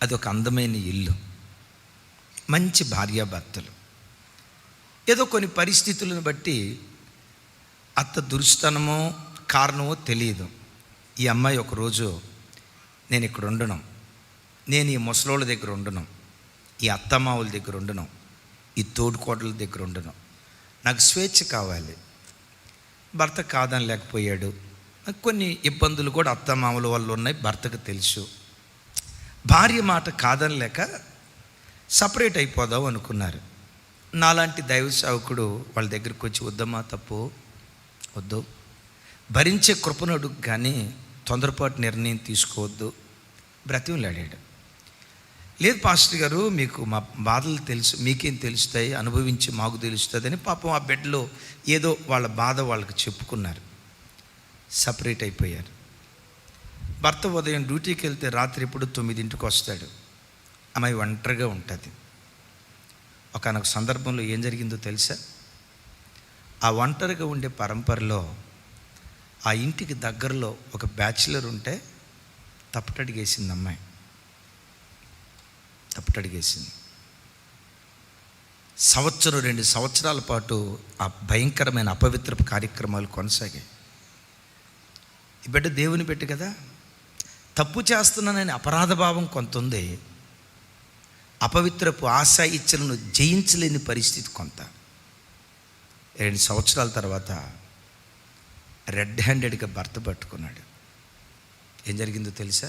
అది ఒక అందమైన ఇల్లు, మంచి భార్యాభర్తలు. ఏదో కొన్ని పరిస్థితులను బట్టి అత్త దురుస్తనమో కారణమో తెలియదు. ఈ అమ్మాయి ఒకరోజు నేను ఇక్కడ ఉండను, నేను ఈ ముసలోళ్ళ దగ్గర ఉండను, ఈ అత్తమావుల దగ్గర ఉండను, ఈ తోడుకోడల దగ్గర ఉండను, నాకు స్వేచ్ఛ కావాలి. భర్త కాదని లేకపోయాడు. కొన్ని ఇబ్బందులు కూడా అత్తమామల వల్ల ఉన్నాయి, భర్తకు తెలుసు. భార్య మాట కాదని లేక సపరేట్ అయిపోదాం అనుకున్నారు. నాలాంటి దైవ సేవకుడు వాళ్ళ దగ్గరికి వచ్చి, వద్దమ్మా తప్పు వద్దు, భరించే కృపను అడుగు కానీ తొందరపాటు నిర్ణయం తీసుకోవద్దు బ్రతిమలాడాడు. లేదు పాస్టర్ గారు, మీకు మా బాధలు తెలుసు, మీకేం తెలుస్తాయి, అనుభవించి మాకు తెలుస్తుందని పాపం ఆ బెడ్లో ఏదో వాళ్ళ బాధ వాళ్ళకి చెప్పుకున్నారు. సపరేట్ అయిపోయారు. భర్త ఉదయం డ్యూటీకి వెళ్తే రాత్రి ఎప్పుడు 9ంటికి వస్తాడు. అమ్మాయి ఒంటరిగా ఉంటుంది. ఒకనొక సందర్భంలో ఏం జరిగిందో తెలుసా? ఆ ఒంటరిగా ఉండే పరంపరలో ఆ ఇంటికి దగ్గరలో ఒక బ్యాచిలర్ ఉంటే తప్పటడిగేసింది అమ్మాయి, తప్పటడిగేసింది. 1-2 సంవత్సరాల పాటు ఆ భయంకరమైన అపవిత్రపు కార్యక్రమాలు కొనసాగాయి. ఈ బిడ్డ దేవుని పెట్టి కదా, తప్పు చేస్తున్నానని అపరాధ భావం కొంత ఉంది, అపవిత్రపు ఆశా ఇచ్చలను జయించలేని పరిస్థితి కొంత. 2 సంవత్సరాల తర్వాత రెడ్ హ్యాండెడ్గా భర్త పట్టుకున్నాడు. ఏం జరిగిందో తెలుసా?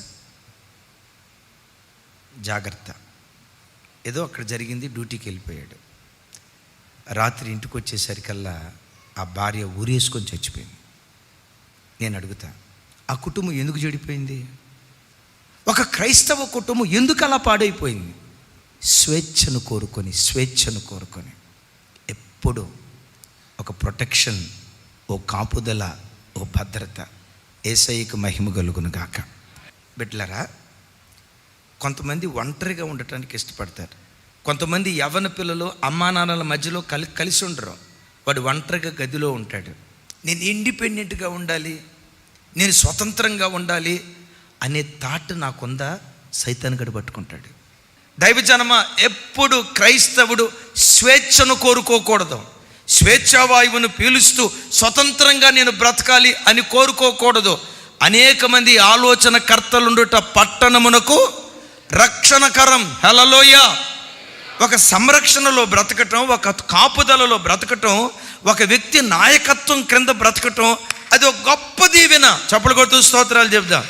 జాగ్రత్త, ఏదో అక్కడ జరిగింది. డ్యూటీకి వెళ్ళిపోయాడు. రాత్రి ఇంటికి వచ్చేసరికల్లా ఆ భార్య ఊరేసుకొని చచ్చిపోయింది. నేను అడుగుతా, ఆ కుటుంబం ఎందుకు చెడిపోయింది? ఒక క్రైస్తవ కుటుంబం ఎందుకు అలా పాడైపోయింది? స్వేచ్ఛను కోరుకొని ఎప్పుడు ఒక ప్రొటెక్షన్, ఓ కాపుదల, ఓ భద్రత. యేసయ్యకు మహిమ కలుగును గాక. బిడ్డలారా, కొంతమంది ఒంటరిగా ఉండటానికి ఇష్టపడతారు. కొంతమంది యవ్వన పిల్లలు అమ్మా నాన్నల మధ్యలో కలిసి ఉండరు. వాడు ఒంటరిగా గదిలో ఉంటాడు. నేను ఇండిపెండెంట్గా ఉండాలి, నేను స్వతంత్రంగా ఉండాలి అనే థాట్ నాకుందా? సైతాన్ గడి పట్టుకుంటాడు. దైవజనమా, ఎప్పుడు క్రైస్తవుడు స్వేచ్ఛను కోరుకోకూడదు. స్వేచ్ఛావాయువును పీలుస్తూ స్వతంత్రంగా నేను బ్రతకాలి అని కోరుకోకూడదు. అనేక మంది ఆలోచన కర్తలుండుట పట్టణమునకు రక్షణకరం. హల్లెలూయా. ఒక సంరక్షణలో బ్రతకటం, ఒక కాపుదలలో బ్రతకటం, ఒక వ్యక్తి నాయకత్వం క్రింద బ్రతకటం, అది ఒక గొప్ప దీవెన. చప్పలు కొడుతూ స్తోత్రాలు చెప్దాం.